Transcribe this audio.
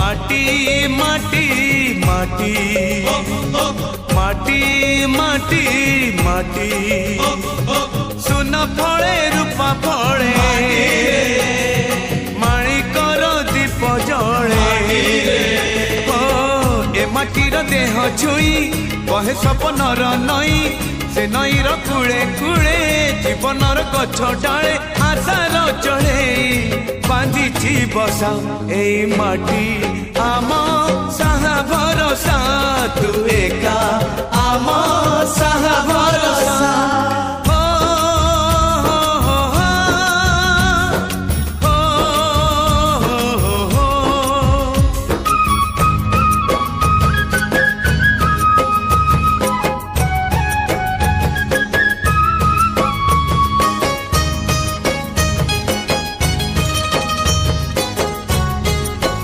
माटी माटी माटी माटी माटी माटी सुन फले रूपा फले माणिकर दीप जले ए माटीर देह छुई कहे सपनर नई से नईर कूले कूले जीवनर गछ डाले आशार चढ़े बांधी बसा ए माटी